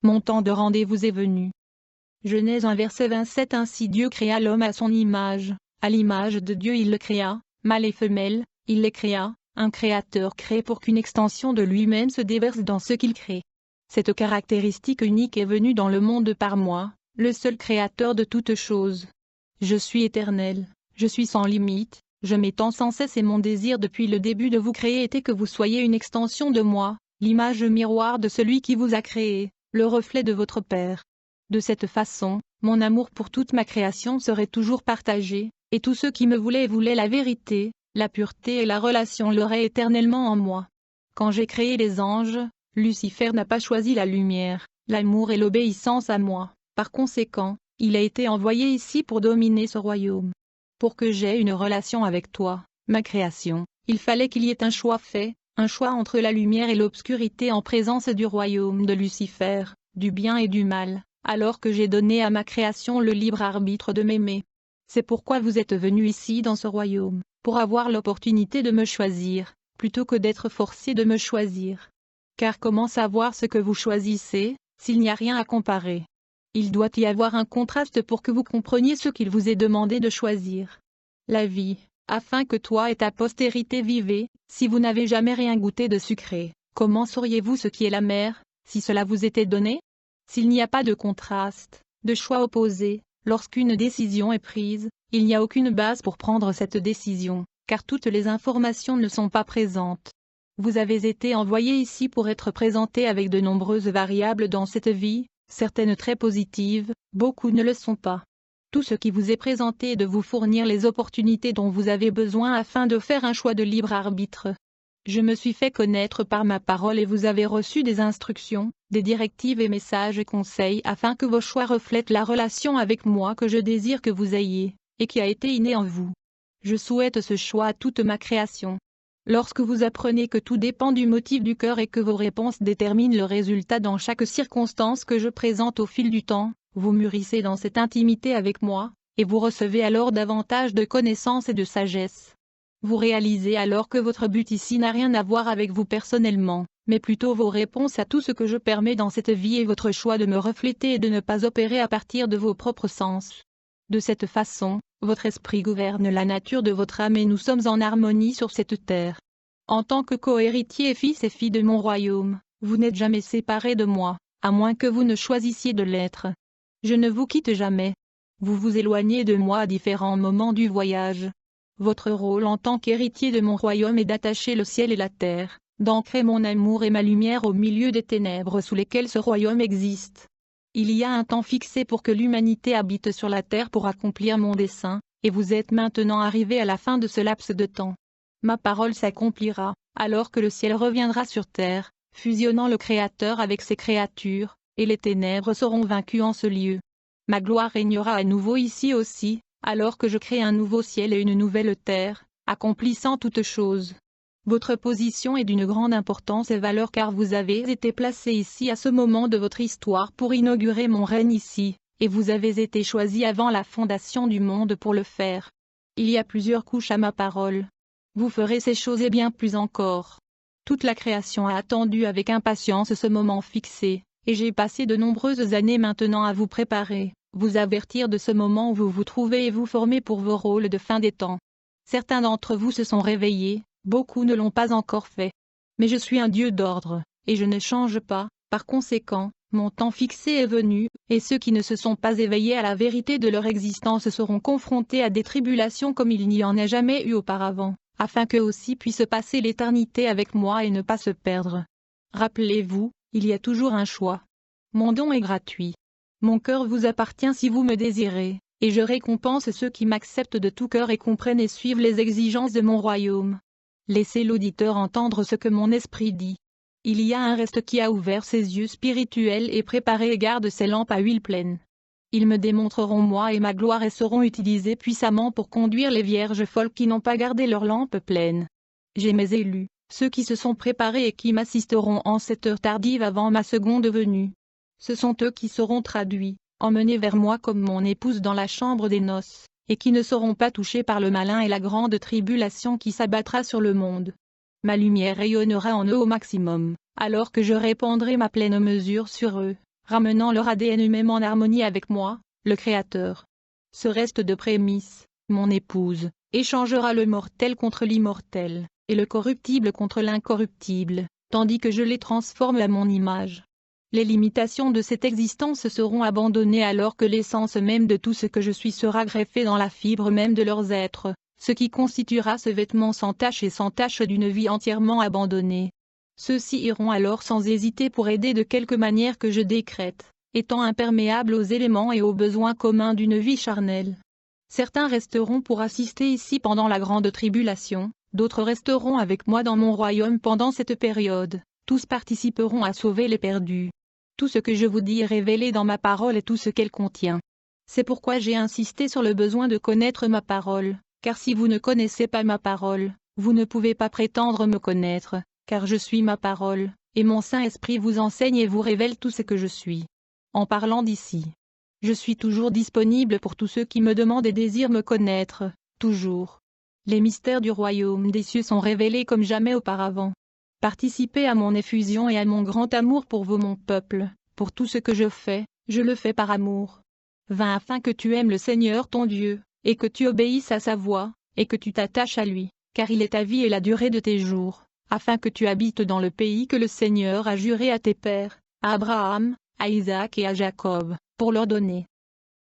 mon temps de rendez-vous est venu. Genèse 1 verset 27. Ainsi Dieu créa l'homme à son image, à l'image de Dieu il le créa, mâle et femelle, il les créa, un créateur crée pour qu'une extension de lui-même se déverse dans ce qu'il crée. Cette caractéristique unique est venue dans le monde par moi, le seul créateur de toutes choses. Je suis éternel, je suis sans limite, je m'étends sans cesse et mon désir depuis le début de vous créer était que vous soyez une extension de moi, l'image miroir de celui qui vous a créé, le reflet de votre Père. De cette façon, mon amour pour toute ma création serait toujours partagé, et tous ceux qui me voulaient la vérité, la pureté et la relation l'auraient éternellement en moi. Quand j'ai créé les anges, Lucifer n'a pas choisi la lumière, l'amour et l'obéissance à moi, par conséquent, il a été envoyé ici pour dominer ce royaume. Pour que j'aie une relation avec toi, ma création, il fallait qu'il y ait un choix fait, un choix entre la lumière et l'obscurité en présence du royaume de Lucifer, du bien et du mal, alors que j'ai donné à ma création le libre arbitre de m'aimer. C'est pourquoi vous êtes venu ici dans ce royaume, pour avoir l'opportunité de me choisir, plutôt que d'être forcé de me choisir. Car comment savoir ce que vous choisissez, s'il n'y a rien à comparer? Il doit y avoir un contraste pour que vous compreniez ce qu'il vous est demandé de choisir. La vie, afin que toi et ta postérité vivez, si vous n'avez jamais rien goûté de sucré, comment sauriez-vous ce qui est la mer, si cela vous était donné? S'il n'y a pas de contraste, de choix opposés, lorsqu'une décision est prise, il n'y a aucune base pour prendre cette décision, car toutes les informations ne sont pas présentes. Vous avez été envoyé ici pour être présenté avec de nombreuses variables dans cette vie, certaines très positives, beaucoup ne le sont pas. Tout ce qui vous est présenté est de vous fournir les opportunités dont vous avez besoin afin de faire un choix de libre arbitre. Je me suis fait connaître par ma parole et vous avez reçu des instructions, des directives et messages et conseils afin que vos choix reflètent la relation avec moi que je désire que vous ayez, et qui a été innée en vous. Je souhaite ce choix à toute ma création. Lorsque vous apprenez que tout dépend du motif du cœur et que vos réponses déterminent le résultat dans chaque circonstance que je présente au fil du temps, vous mûrissez dans cette intimité avec moi, et vous recevez alors davantage de connaissances et de sagesse. Vous réalisez alors que votre but ici n'a rien à voir avec vous personnellement, mais plutôt vos réponses à tout ce que je permets dans cette vie et votre choix de me refléter et de ne pas opérer à partir de vos propres sens. De cette façon, votre esprit gouverne la nature de votre âme et nous sommes en harmonie sur cette terre. En tant que co-héritier et fils et filles de mon royaume, vous n'êtes jamais séparés de moi, à moins que vous ne choisissiez de l'être. Je ne vous quitte jamais. Vous vous éloignez de moi à différents moments du voyage. Votre rôle en tant qu'héritier de mon royaume est d'attacher le ciel et la terre, d'ancrer mon amour et ma lumière au milieu des ténèbres sous lesquelles ce royaume existe. Il y a un temps fixé pour que l'humanité habite sur la terre pour accomplir mon dessein, et vous êtes maintenant arrivé à la fin de ce laps de temps. Ma parole s'accomplira, alors que le ciel reviendra sur terre, fusionnant le Créateur avec ses créatures, et les ténèbres seront vaincues en ce lieu. Ma gloire régnera à nouveau ici aussi, alors que je crée un nouveau ciel et une nouvelle terre, accomplissant toutes choses. Votre position est d'une grande importance et valeur car vous avez été placé ici à ce moment de votre histoire pour inaugurer mon règne ici, et vous avez été choisi avant la fondation du monde pour le faire. Il y a plusieurs couches à ma parole. Vous ferez ces choses et bien plus encore. Toute la création a attendu avec impatience ce moment fixé, et j'ai passé de nombreuses années maintenant à vous préparer, vous avertir de ce moment où vous vous trouvez et vous former pour vos rôles de fin des temps. Certains d'entre vous se sont réveillés, beaucoup ne l'ont pas encore fait. Mais je suis un Dieu d'ordre, et je ne change pas, par conséquent, mon temps fixé est venu, et ceux qui ne se sont pas éveillés à la vérité de leur existence seront confrontés à des tribulations comme il n'y en a jamais eu auparavant, afin qu'eux aussi puissent passer l'éternité avec moi et ne pas se perdre. Rappelez-vous, il y a toujours un choix. Mon don est gratuit. Mon cœur vous appartient si vous me désirez, et je récompense ceux qui m'acceptent de tout cœur et comprennent et suivent les exigences de mon royaume. Laissez l'auditeur entendre ce que mon esprit dit. Il y a un reste qui a ouvert ses yeux spirituels et préparé et garde ses lampes à huile pleine. Ils me démontreront moi et ma gloire et seront utilisés puissamment pour conduire les vierges folles qui n'ont pas gardé leurs lampes pleines. J'ai mes élus, ceux qui se sont préparés et qui m'assisteront en cette heure tardive avant ma seconde venue. Ce sont eux qui seront traduits, emmenés vers moi comme mon épouse dans la chambre des noces, et qui ne seront pas touchés par le malin et la grande tribulation qui s'abattra sur le monde. Ma lumière rayonnera en eux au maximum, alors que je répandrai ma pleine mesure sur eux, ramenant leur ADN eux-mêmes en harmonie avec moi, le Créateur. Ce reste de prémisse, mon épouse, échangera le mortel contre l'immortel, et le corruptible contre l'incorruptible, tandis que je les transforme à mon image. Les limitations de cette existence seront abandonnées alors que l'essence même de tout ce que je suis sera greffée dans la fibre même de leurs êtres, ce qui constituera ce vêtement sans tache et sans tache d'une vie entièrement abandonnée. Ceux-ci iront alors sans hésiter pour aider de quelque manière que je décrète, étant imperméables aux éléments et aux besoins communs d'une vie charnelle. Certains resteront pour assister ici pendant la grande tribulation, d'autres resteront avec moi dans mon royaume pendant cette période, tous participeront à sauver les perdus. Tout ce que je vous dis est révélé dans ma parole et tout ce qu'elle contient. C'est pourquoi j'ai insisté sur le besoin de connaître ma parole, car si vous ne connaissez pas ma parole, vous ne pouvez pas prétendre me connaître, car je suis ma parole, et mon Saint-Esprit vous enseigne et vous révèle tout ce que je suis. En parlant d'ici, je suis toujours disponible pour tous ceux qui me demandent et désirent me connaître, toujours. Les mystères du royaume des cieux sont révélés comme jamais auparavant. Participez à mon effusion et à mon grand amour pour vous mon peuple, pour tout ce que je le fais par amour. Viens afin que tu aimes le Seigneur ton Dieu, et que tu obéisses à sa voix, et que tu t'attaches à lui, car il est ta vie et la durée de tes jours, afin que tu habites dans le pays que le Seigneur a juré à tes pères, à Abraham, à Isaac et à Jacob, pour leur donner.